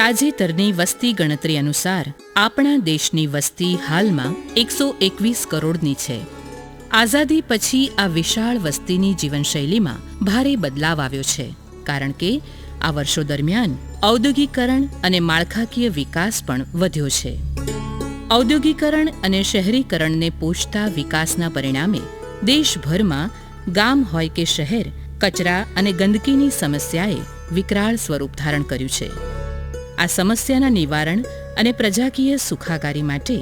તાજેતરની વસ્તી ગણતરી અનુસાર આપણા દેશની વસ્તી હાલમાં 121 કરોડની છે. આઝાદી પછી આ વિશાળ વસ્તીની જીવનશૈલીમાં ભારે બદલાવ આવ્યો છે, કારણ કે આ વર્ષો દરમિયાન ઔદ્યોગિકરણ અને માળખાકીય વિકાસ પણ વધ્યો છે. ઔદ્યોગિકરણ અને શહેરીકરણને પોષતા વિકાસના પરિણામે દેશભરમાં ગામ હોય કે શહેર, કચરા અને ગંદકીની સમસ્યાએ વિકરાળ સ્વરૂપ ધારણ કર્યું છે. આ સમસ્યાના નિવારણ અને પ્રજાકીય સુખાકારી માટે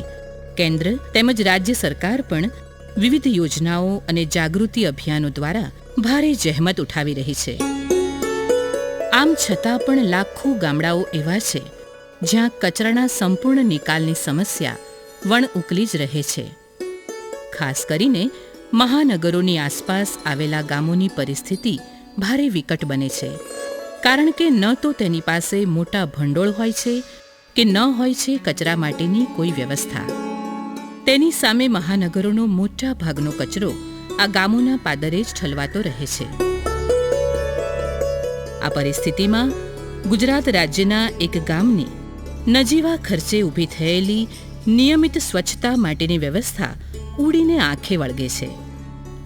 કેન્દ્ર તેમજ રાજ્ય સરકાર પણ વિવિધ યોજનાઓ અને જાગૃતિ અભિયાનો દ્વારા ભારે જહેમત ઉઠાવી રહી છે. આમ છતાં પણ લાખો ગામડાઓ એવા છે જ્યાં કચરાના સંપૂર્ણ નિકાલની સમસ્યા વણ ઉકલી જ રહે છે. ખાસ કરીને મહાનગરોની આસપાસ આવેલા ગામોની પરિસ્થિતિ ભારે વિકટ બને છે, કારણ કે ન તો તેની પાસે મોટા ભંડોળ હોય છે કે ન હોય છે કચરા માટેની કોઈ વ્યવસ્થા. તેની સામે મહાનગરોનો મોટા ભાગનો કચરો આ ગામોના પાદરે જ ઠલવાતો રહે છે. આ પરિસ્થિતિમાં ગુજરાત રાજ્યના એક ગામની નજીવા ખર્ચે ઊભી થયેલી નિયમિત સ્વચ્છતા માટેની વ્યવસ્થા ઉડીને આંખે વળગે છે.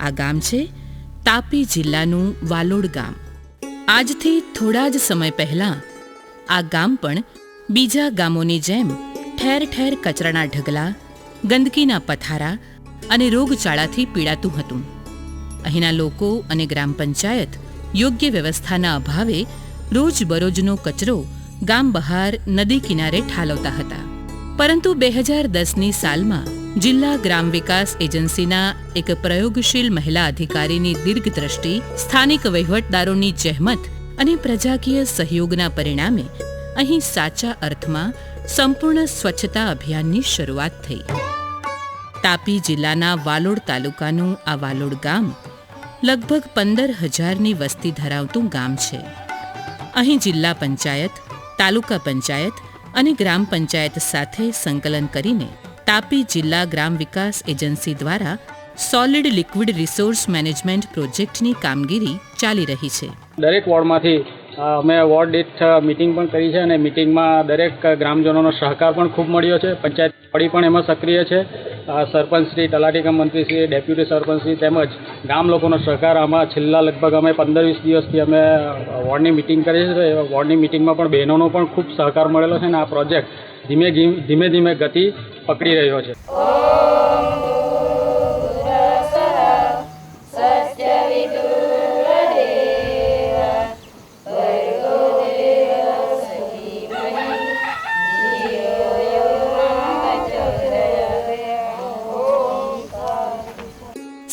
આ ગામ છે તાપી જિલ્લાનું વાલોડ ગામ. આજથી થોડા જ સમય પહેલાં આ ગામ પણ બીજા ગામોની જેમ ઠેર ઠેર કચરાના ઢગલા, ગંદકીના પથારા અને રોગચાળાથી પીડાતું હતું. અહીંના લોકો અને ગ્રામ પંચાયત યોગ્ય વ્યવસ્થાના અભાવે રોજબરોજનો કચરો ગામ બહાર નદી કિનારે ઠાલવતા હતા. પરંતુ 2010ની સાલમાં જિલ્લા ગ્રામ વિકાસ એજન્સીના એક પ્રયોગશીલ મહિલા અધિકારીની દીર્ઘદ્રષ્ટિ, સ્થાનિક વહીવટદારોની જહેમત અને પ્રજાકીય સહયોગના પરિણામે અહીં સાચા અર્થમાં સંપૂર્ણ સ્વચ્છતા અભિયાનની શરૂઆત થઈ. તાપી જિલ્લાના વાલોડ તાલુકાનું આ વાલોડ ગામ લગભગ 15,000ની વસ્તી ધરાવતું ગામ છે. અહીં જિલ્લા પંચાયત, તાલુકા પંચાયત અને ગ્રામ પંચાયત સાથે સંકલન કરીને તાપી જિલ્લા ગ્રામ વિકાસ એજન્સી દ્વારા સોલિડ લિક્વિડ રિસોર્સ મેનેજમેન્ટ પ્રોજેક્ટની કામગીરી ચાલી રહી છે. દરેક વોર્ડમાંથી અમે વોર્ડ દીઠ મિટિંગ પણ કરી છે અને મિટિંગમાં દરેક ગ્રામજનોનો સહકાર પણ ખૂબ મળ્યો છે. પંચાયત બોડી પણ એમાં સક્રિય છે. સરપંચશ્રી, તલાટી કમ મંત્રીશ્રી, ડેપ્યુટી સરપંચશ્રી તેમજ ગામ લોકોનો સહકાર આમાં છેલ્લા લગભગ અમે 15-20 દિવસથી અમે વોર્ડની મિટિંગ કરી છે. વોર્ડની મિટિંગમાં પણ બહેનોનો પણ ખૂબ સહકાર મળેલો છે અને આ પ્રોજેક્ટ ધીમે ધીમે ગતિ પકડી રહ્યો છે.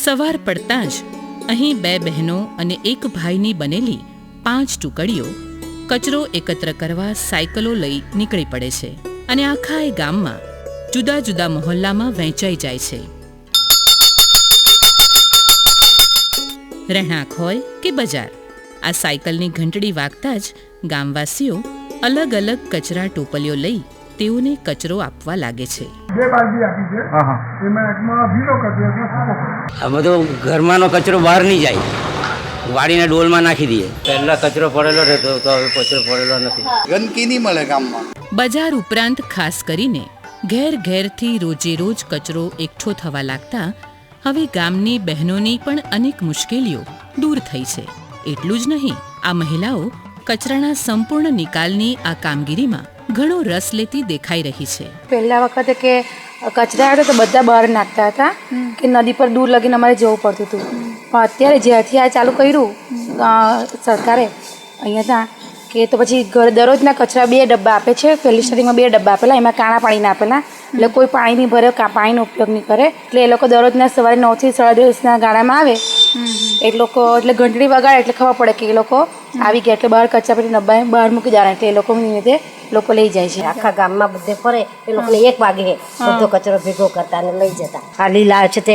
સવાર પડતાં જ અહીં 2 બહેનો અને 1 ભાઈની બનેલી 5 ટુકડીઓ કચરો એકત્ર કરવા સાયકલો લઈ નીકળી પડે છે અને આખા એ ગામમાં જુદા જુદા મહોલ્લામાં વહેંચાઈ જાય છે. રહેણાંક હોય કે બજાર, આ સાયકલની ઘંટડી વાગતા જ ગામવાસીઓ અલગ અલગ કચરા ટોપલીઓ લઈ તેઓને કચરો આપવા લાગે છે. 2 બાલદી આપી છે, એમાં એકમાં ભીનો કચરો, આ બધો ઘરમાંનો કચરો બહાર નહીં જાય, વાડીના ડોલમાં નાખી દઈએ. પહેલા કચરો પડેલો રહેતો, તો હવે કચરો પડેલો નથી. ગંદકી નહીં મળે ગામમાં. બજાર ઉપરાંત ખાસ કરીને ઘેર ઘેરથી રોજે રોજ કચરો એકઠો થવા લાગતા હવે ગામની બહેનોની પણ અનેક મુશ્કેલીઓ દૂર થઈ છે. એટલું જ નહીં, આ મહિલાઓ કચરાના સંપૂર્ણ નિકાલની આ કામગીરીમાં ઘણો રસ લેતી દેખાઈ રહી છે. પહેલા વખતે કે કચરા આવ્યો તો બધા બહાર નાખતા હતા કે નદી પર દૂર લગીને અમારે જવું પડતું હતું. પણ અત્યારે જ્યારથી આ ચાલુ કર્યું સરકારે અહીંયા ત્યાં કે તો પછી દરરોજના કચરા 2 ડબ્બા આપે છે. પહેલી સ્ટાર્ટિંગમાં 2 ડબ્બા આપેલા, એમાં કાણા પાણીના આપેલા, એટલે કોઈ પાણી નહીં ભરે, પાણીનો ઉપયોગ નહીં કરે. એટલે એ લોકો દરરોજના સવારે 9 થી 10:30ના ગાળામાં આવે. એ લોકો એટલે ઘંટડી વગાડે એટલે ખબર પડે કે એ લોકો આવી ગયા, એટલે બહાર કચરાપેટી ડબ્બા બહાર મૂકી દેવાના, એટલે એ લોકોની રીતે લોકો લઈ જાય છે. આખા ગામમાં બધે ફરે, એ લોકોને 1 વાગે બધો કચરો ભેગો કરતા અને લઈ જતા. આ લીલા છે તે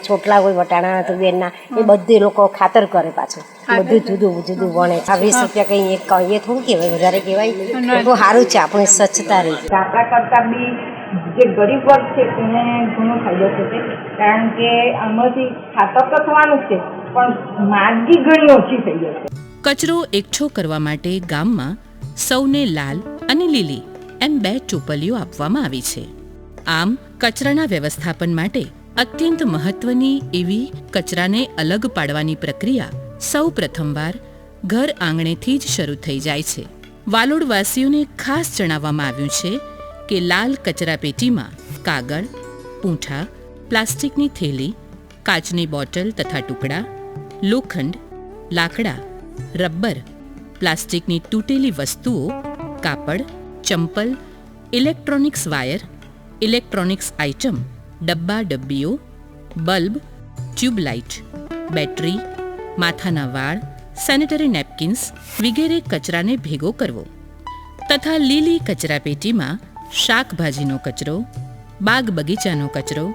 છોટલા હોય વટાણા તુવેરના, એ બધે લોકો ખાતર કરે, પાછું બધું જુદું જુદું વણે. આ 20 રૂપિયા કંઈ એક કહીએ થોડું કહેવાય, વધારે કહેવાય. બહુ સારું છે, આપણે સ્વચ્છતા રહી. આપણા કરતાં બી જે ગરીબ વર્ગ છે તેને ઘણો ફાયદો થશે, કારણ કે આમાંથી ખાતર તો થવાનું જ છે પણ માંદગી ઘણી ઓછી થઈ જશે. કચરો એકઠો કરવા માટે ગામમાં સૌને લાલ અને લીલી એમ 2 ટોપલીઓ આપવામાં આવી છે. આમ કચરાના વ્યવસ્થાપન માટે અત્યંત મહત્વની એવી કચરાને અલગ પાડવાની પ્રક્રિયા સૌ પ્રથમવાર ઘર આંગણેથી જ શરૂ થઈ જાય છે. વાલોડવાસીઓને ખાસ જણાવવામાં આવ્યું છે કે લાલ કચરાપેટીમાં કાગળ, પૂંઠા, પ્લાસ્ટિકની થેલી, કાચની બોટલ તથા ટુકડા, લોખંડ, લાકડા, રબર, પ્લાસ્ટિકની તૂટેલી વસ્તુઓ, કાપડ, ચંપલ, ઇલેક્ટ્રોનિક્સ વાયર, ઇલેક્ટ્રોનિક્સ આઇટમ, ડબ્બા ડબ્બીઓ, બલ્બ, ટ્યુબલાઇટ, બેટરી, માથાના વાળ, સેનેટરી નેપકિન્સ વગેરે કચરાને ભેગો કરવો તથા લીલી કચરાપેટીમાં શાકભાજીનો કચરો, બાગ બગીચાનો કચરો,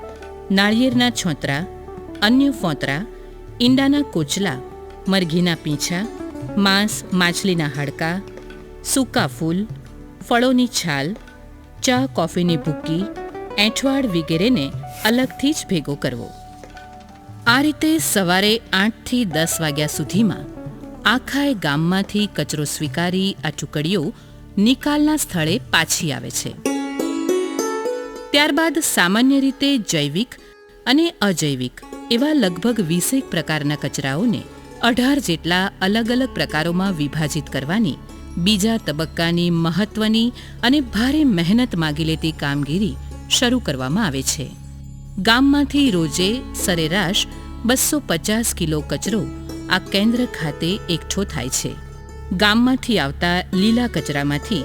નાળિયેરના છોતરા, અન્ય ફોતરા, ઈંડાના કોચલા, મરઘીના પીંછા, માંસ માછલીના હાડકાં, સૂકા ફૂલ, ફળોની છાલ, ચા કોફીની ભૂકી, એંઠવાડ વગેરેને અલગથી જ ભેગો કરવો. આ રીતે સવારે 8 થી 10 વાગ્યા સુધીમાં આખાય ગામમાંથી કચરો સ્વીકારી આ ટુકડીઓ નિકાલના સ્થળે પાછી આવે છે. ત્યારબાદ સામાન્ય રીતે જૈવિક અને અજૈવિક એવા લગભગ 20 પ્રકારના કચરાઓને 18 જેટલા અલગ અલગ પ્રકારોમાં વિભાજિત કરવાની બીજા તબક્કાની મહત્વની અને ભારે મહેનત માગી લેતી કામગીરી શરૂ કરવામાં આવે છે. ગામમાંથી રોજે સરેરાશ 250 કિલો કચરો આ કેન્દ્ર ખાતે એકઠો થાય છે. ગામમાંથી આવતા લીલા કચરામાંથી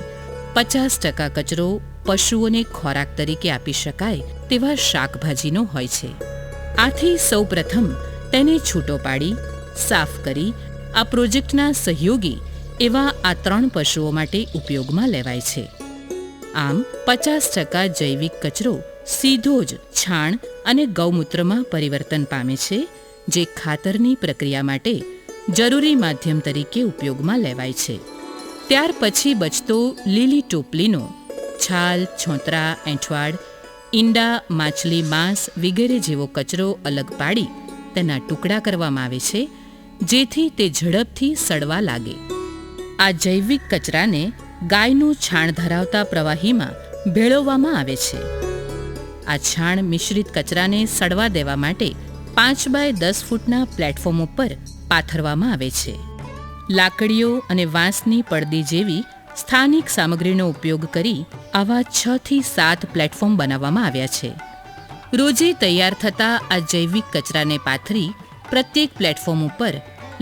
50% કચરો પશુઓને ખોરાક તરીકે આપી શકાય તેવા શાકભાજીનો હોય છે. આથી સૌપ્રથમ તેને છૂટો પાડી સાફ કરી આ પ્રોજેક્ટના સહયોગી એવા આ 3 પશુઓ માટે ઉપયોગમાં લેવાય છે. આમ 50% જૈવિક કચરો સીધો જ છાણ અને ગૌમૂત્રમાં પરિવર્તન પામે છે, જે ખાતરની પ્રક્રિયા માટે જરૂરી માધ્યમ તરીકે ઉપયોગમાં લેવાય છે. ત્યાર પછી બચતો લીલી ટોપલીનો છાલ, છોતરા, એંઠવાડ, ઈંડા, માછલી, માંસ વગેરે જેવો કચરો અલગ પાડી તેના ટુકડા કરવામાં આવે છે, જેથી તે ઝડપથી સડવા લાગે. આ જૈવિક કચરાને ગાયનું છાણ ધરાવતા પ્રવાહીમાં ભેળવવામાં આવે છે. આ છાણ મિશ્રિત કચરાને સડવા દેવા માટે 5 બાય 10 ફૂટના પ્લેટફોર્મ ઉપર પાથરવામાં આવે છે. લાકડીઓ અને વાંસની પડદી જેવી સ્થાનિક સામગ્રીનો ઉપયોગ કરી આવા 6 થી 7 પ્લેટફોર્મ બનાવવામાં આવ્યા છે. રોજે તૈયાર થતા આ જૈવિક કચરાને પાથરી પ્રત્યેક પ્લેટફોર્મ ઉપર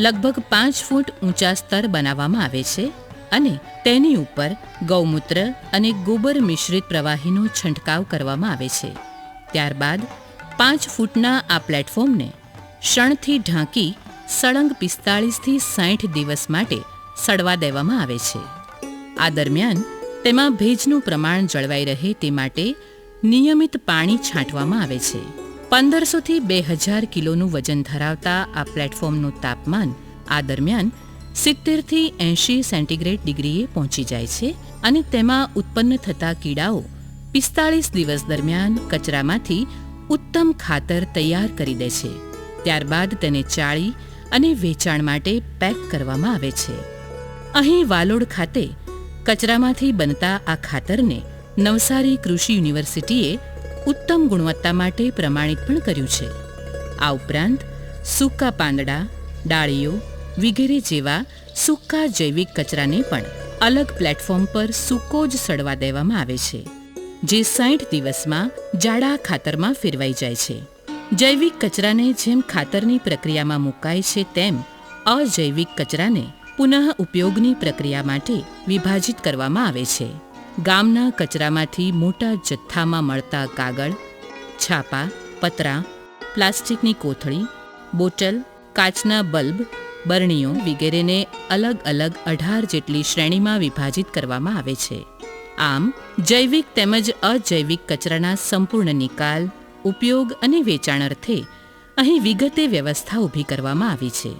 લગભગ 5 ફૂટ ઊંચા સ્તર બનાવવામાં આવે છે અને તેની ઉપર ગૌમૂત્ર અને ગોબર મિશ્રિત પ્રવાહીનો છંટકાવ કરવામાં આવે છે. ત્યારબાદ 5 ફૂટના આ પ્લેટફોર્મને શણથી ઢાંકી સળંગ 45 થી 60 દિવસ માટે સડવા દેવામાં આવે છે. આ દરમિયાન તેમાં ભેજનું પ્રમાણ જળવાઈ રહે તે માટે નિયમિત પાણી છાંટવામાં આવે છે. 1500 થી 2000 કિલોનું વજન ધરાવતા આ પ્લેટફોર્મનું તાપમાન આ દરમિયાન 70 થી 80 સેન્ટીગ્રેડ ડિગ્રીએ પહોંચી જાય છે અને તેમાં ઉત્પન્ન થતા કીડાઓ 45 દિવસ દરમિયાન કચરામાંથી ઉત્તમ ખાતર તૈયાર કરી દે છે. ત્યારબાદ તેને ચાળી અને વેચાણ માટે પેક કરવામાં આવે છે. અહીં વાલોડ ખાતે કચરામાંથી બનતા આ ખાતરને નવસારી કૃષિ યુનિવર્સિટીએ ઉત્તમ ગુણવત્તા માટે પ્રમાણિત પણ કર્યું છે. આ ઉપરાંત સૂકા પાંદડા, ડાળીઓ વગેરે જેવા સૂકા જૈવિક કચરાને પણ અલગ પ્લેટફોર્મ પર સૂકો જ સડવા દેવામાં આવે છે, જે 60 દિવસમાં જાડા ખાતરમાં ફેરવાઈ જાય છે. જૈવિક કચરાને જેમ ખાતરની પ્રક્રિયામાં મુકાય છે તેમ અજૈવિક કચરાને પુનઃ ઉપયોગની પ્રક્રિયા માટે વિભાજિત કરવામાં આવે છે. ગામના કચરામાંથી મોટા જથ્થામાં મળતા કાગળ, છાપા, પતરાં, પ્લાસ્ટિકની કોથળી, બોટલ, કાચના બલ્બ, બરણીઓ વગેરેને અલગ અલગ 18 જેટલી શ્રેણીમાં વિભાજિત કરવામાં આવે છે. આમ જૈવિક તેમજ અજૈવિક કચરાના સંપૂર્ણ નિકાલ, ઉપયોગ અને વેચાણ અર્થે અહીં વિગતે વ્યવસ્થા ઊભી કરવામાં આવી છે.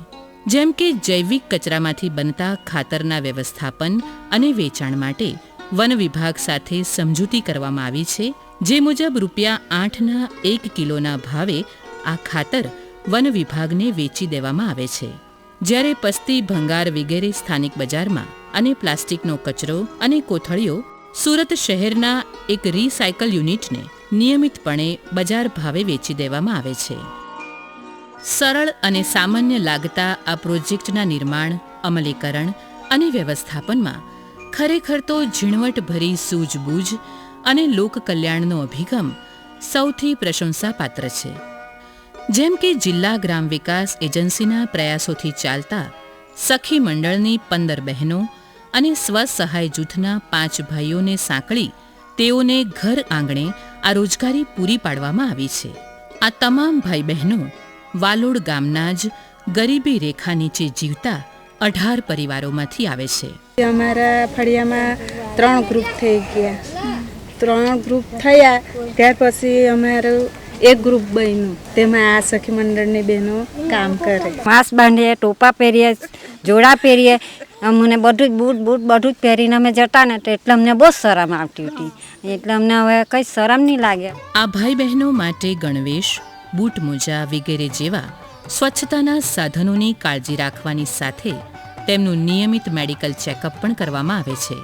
જેમ કે જૈવિક કચરામાંથી બનતા ખાતરના વ્યવસ્થાપન અને વેચાણ માટે વન વિભાગ સાથે સમજૂતી કરવામાં આવી છે, જે મુજબ ₹8ના 1 કિલોના ભાવે આ ખાતર વન વિભાગને વેચી દેવામાં આવે છે. જ્યારે પસ્તી, ભંગાર વગેરે સ્થાનિક બજારમાં અને પ્લાસ્ટિકનો કચરો અને કોથળીઓ સુરત શહેરના એક રીસાયકલ યુનિટને નિયમિતપણે બજાર ભાવે વેચી દેવામાં આવે છે. સરળ અને સામાન્ય લાગતા આ પ્રોજેક્ટના નિર્માણ, અમલીકરણ અને વ્યવસ્થાપનમાં ખરેખર તો ઝીણવટભરી સૂઝબૂઝ અને લોકકલ્યાણનો અભિગમ સૌથી પ્રશંસાપાત્ર છે. જેમ કે જિલ્લા ગ્રામ વિકાસ એજન્સીના પ્રયાસોથી ચાલતા સખી મંડળની 15 બહેનો અને સ્વસહાય જૂથના 5 ભાઈઓને સાંકળી તેઓને ઘર આંગણે આ રોજગારી પૂરી પાડવામાં આવી છે. આ તમામ ભાઈ બહેનો વાલોડ ગામના જ ગરીબી રેખા નીચે જીવતા 18 પરિવારોમાંથી આવે છે. અમારા ફળિયામાં 3 ગ્રુપ થઈ ગયા. 3 ગ્રુપ થયા ત્યાર પછી અમારું એક ગ્રુપ બન્યું. તેમાં આ સખી મંડળની બહેનો કામ કરે. માસ્ક બાંધીએ, ટોપા પહેરીએ, જોડા પહેરીએ, અમને બધું જ બૂટ બધું જ પહેરીને અમે જતા ને તો એટલે અમને બહુ શરમ આવતી હતી. એટલે અમને હવે કંઈ શરમ નહીં લાગે. આ ભાઈ બહેનો માટે ગણવેશ, બૂટ મોજા વગેરે જેવા સ્વચ્છતાના સાધનોની કાળજી રાખવાની સાથે તેમનું નિયમિત મેડિકલ ચેકઅપ પણ કરવામાં આવે છે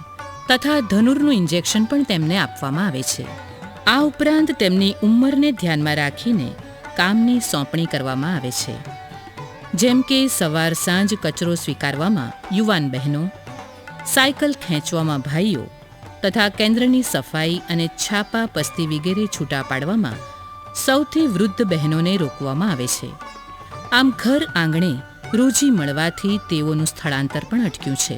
તથા ધનુરનું ઇન્જેક્શન પણ તેમને આપવામાં આવે છે. આ ઉપરાંત તેમની ઉંમરને ધ્યાનમાં રાખીને કામની સોંપણી કરવામાં આવે છે. જેમ કે સવાર સાંજ કચરો સ્વીકારવામાં યુવાન બહેનો, સાયકલ ખેંચવામાં ભાઈઓ તથા કેન્દ્રની સફાઈ અને છાપા, પસ્તી વગેરે છૂટા પાડવામાં સૌથી વૃદ્ધ બહેનોને રોકવામાં આવે છે. આમ ઘર આંગણે રોજી મળવાથી તેઓનું સ્થળાંતર પણ અટક્યું છે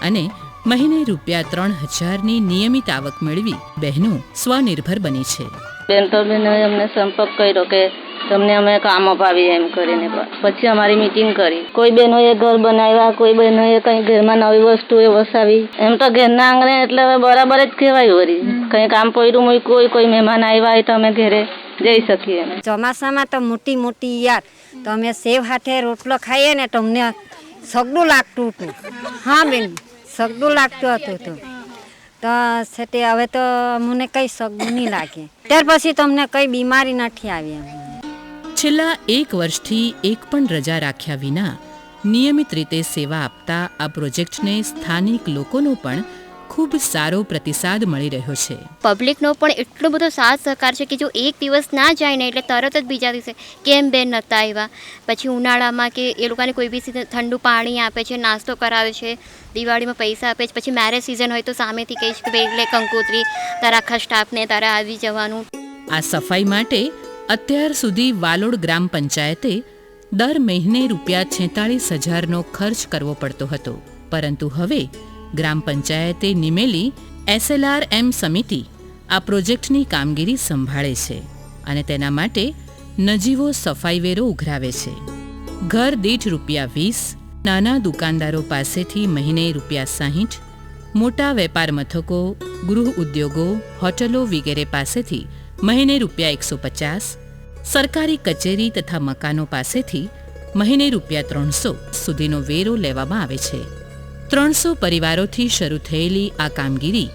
અને મહિને રૂપિયા 3,000ની નિયમિત આવક મેળવી બહેનો સ્વનિર્ભર બની છે. બેન તો બેનોએ અમને સંપર્ક કર્યો કે તમને અમે કામ અપાવીએ એમ કરીને. પછી અમારી મીટિંગ કરી. કોઈ બહેનોએ ઘર બનાવ્યા, કોઈ બહેનોએ કંઈ ઘરમાં નવી વસ્તુઓ વસાવી. એમ તો ઘરના આંગણે એટલે હવે બરાબર જ કહેવાય. વળી કંઈ કામ પડ્યું મૂક્યું, કોઈ મહેમાન આવ્યા હોય તો અમે ઘરે જઈ શકીએ. ચોમાસામાં તો મોટી મોટી યાર તો અમે સેવ હાથે રોટલો ખાઈએ ને તો અમને સગડું લાગતું હતું. હા બેન, સગડું લાગતું હતું તો છે હવે તો મને કંઈ સગડું નહીં લાગે. ત્યાર પછી તમને કંઈ બીમારી નથી આવી. છેલ્લા 1 વર્ષથી એક પણ રજા રાખ્યા વિના નિયમિત રીતે સેવા આપતા આ પ્રોજેક્ટને સ્થાનિક લોકોનો પણ ખૂબ સારો પ્રતિસાદ મળી રહ્યો છે. પબ્લિકનો પણ એટલો બધો સાથ સહકાર છે કે જો એક દિવસ ના જાય ને એટલે તરત જ બીજા દિવસે કેમ બેન નહોતા આવ્યા. પછી ઉનાળામાં કે એ લોકોને કોઈ બી ઠંડુ પાણી આપે છે, નાસ્તો કરાવે છે, દિવાળીમાં પૈસા આપે છે. પછી મેરેજ સિઝન હોય તો સામેથી કહીશ કે ભાઈ એટલે કંકોત્રી તારા આખા સ્ટાફને તારે આવી જવાનું. આ સફાઈ માટે અત્યાર સુધી વાલોડ ગ્રામ પંચાયતે દર મહિને રૂપિયા 46,000નો ખર્ચ કરવો પડતો હતો. પરંતુ હવે ગ્રામ પંચાયતે નિમેલી SLRM સમિતિ આ પ્રોજેક્ટની કામગીરી સંભાળે છે અને તેના માટે નજીવો સફાઈ વેરો ઉઘરાવે છે. ઘર દીઠ રૂપિયા 20, નાના દુકાનદારો પાસેથી મહિને રૂપિયા 60, મોટા વેપાર મથકો, ગૃહ ઉદ્યોગો, હોટલો વગેરે પાસેથી મહિને રૂપિયા 150, સરકારી કચેરી તથા મકાનો પાસેથી મહિને રૂપિયા 300 સુધીનો વેરો લેવામાં આવે છે. 300 પરિવારોથી શરૂ થયેલી આ કામગીરી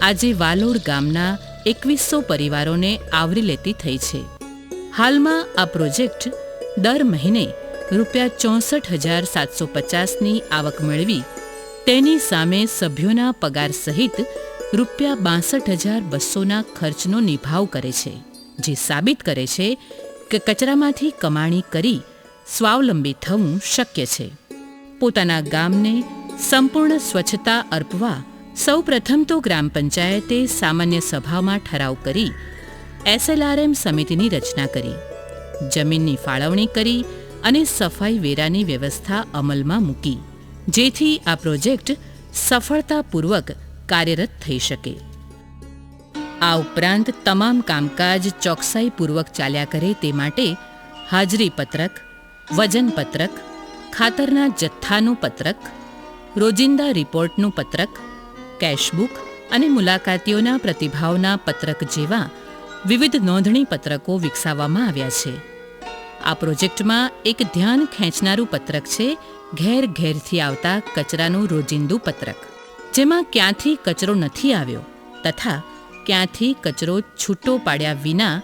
આજે વાલોડ ગામના 2100 પરિવારોને આવરી લેતી થઈ છે. હાલમાં આ પ્રોજેક્ટ દર મહિને રૂપિયા 64,750ની આવક મેળવી તેની સામે સભ્યોના પગાર સહિત રૂપિયા 62,200ના ખર્ચનો નિભાવ કરે છે, જે સાબિત કરે છે કે કચરામાંથી કમાણી કરી સ્વાવલંબી થવું શક્ય છે. પોતાના ગામને સંપૂર્ણ સ્વચ્છતા અર્પવા સૌ પ્રથમ તો ગ્રામ પંચાયતે સામાન્ય સભામાં ઠરાવ કરી SLRM સમિતિની રચના કરી, જમીનની ફાળવણી કરી અને સફાઈ વેરાની વ્યવસ્થા અમલમાં મૂકી, જેથી આ પ્રોજેક્ટ સફળતાપૂર્વક કાર્યરત થઈ શકે. આ ઉપરાંત તમામ કામકાજ ચોકસાઈપૂર્વક ચાલ્યા કરે તે માટે હાજરી પત્રક, વજન પત્રક, ખાતરના જથ્થાનું પત્રક, રોજિંદા રિપોર્ટનું પત્રક, કેશબુક અને મુલાકાતીઓના પ્રતિભાવના પત્રક જેવા વિવિધ નોંધણી પત્રકો વિકસાવવામાં આવ્યા છે. આ પ્રોજેક્ટમાં એક ધ્યાન ખેંચનારું પત્રક છે ઘેર ઘેરથી આવતા કચરાનું રોજિંદુ પત્રક, જેમાં ક્યાંથી કચરો નથી આવ્યો તથા ક્યાંથી કચરો છૂટો પાડ્યા વિના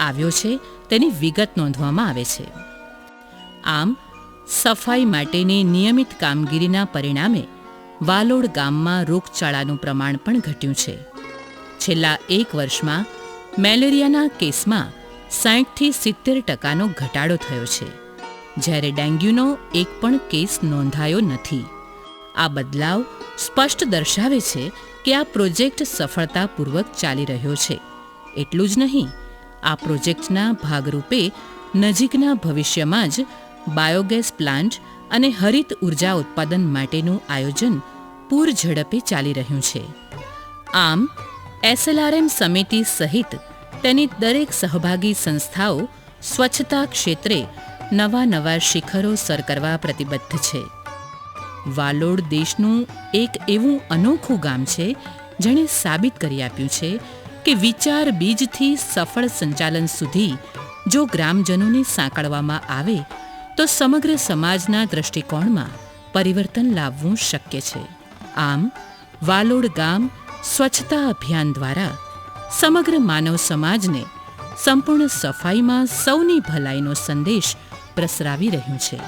આવ્યો છે તેની વિગત નોંધવામાં આવે છે. આમ સફાઈ માટેની નિયમિત કામગીરીના પરિણામે વાલોડ ગામમાં રોગચાળાનું પ્રમાણ પણ ઘટ્યું છે. છેલ્લા 1 વર્ષમાં મેલેરિયાના કેસમાં 60થી 70% ઘટાડો થયો છે, જ્યારે ડેન્ગ્યુનો એક પણ કેસ નોંધાયો નથી. આ બદલાવ સ્પષ્ટ દર્શાવે છે કે આ પ્રોજેક્ટ સફળતાપૂર્વક ચાલી રહ્યો છે. એટલું જ નહીં, આ પ્રોજેક્ટના ભાગરૂપે નજીકના ભવિષ્યમાં જ બાયોગેસ પ્લાન્ટ અને હરિત ઉર્જા ઉત્પાદન માટેનું આયોજન પૂર ઝડપે ચાલી રહ્યું છે. આમ SLRM સમિતિ સહિત તેની દરેક સહભાગી સંસ્થાઓ સ્વચ્છતા ક્ષેત્રે નવા શિખરો સર કરવા પ્રતિબદ્ધ છે. વાલોડ દેશનું એક એવું અનોખું ગામ છે જેણે સાબિત કરી આપ્યું છે કે વિચાર બીજથી સફળ સંચાલન સુધી જો ગ્રામજનોને સાંકળવામાં આવે તો સમગ્ર સમાજના દૃષ્ટિકોણમાં પરિવર્તન લાવવું શક્ય છે. આમ વાલોડ ગામ સ્વચ્છતા અભિયાન દ્વારા સમગ્ર માનવ સમાજને સંપૂર્ણ સફાઈમાં સૌની ભલાઈનો સંદેશ પ્રસરાવી રહ્યું છે.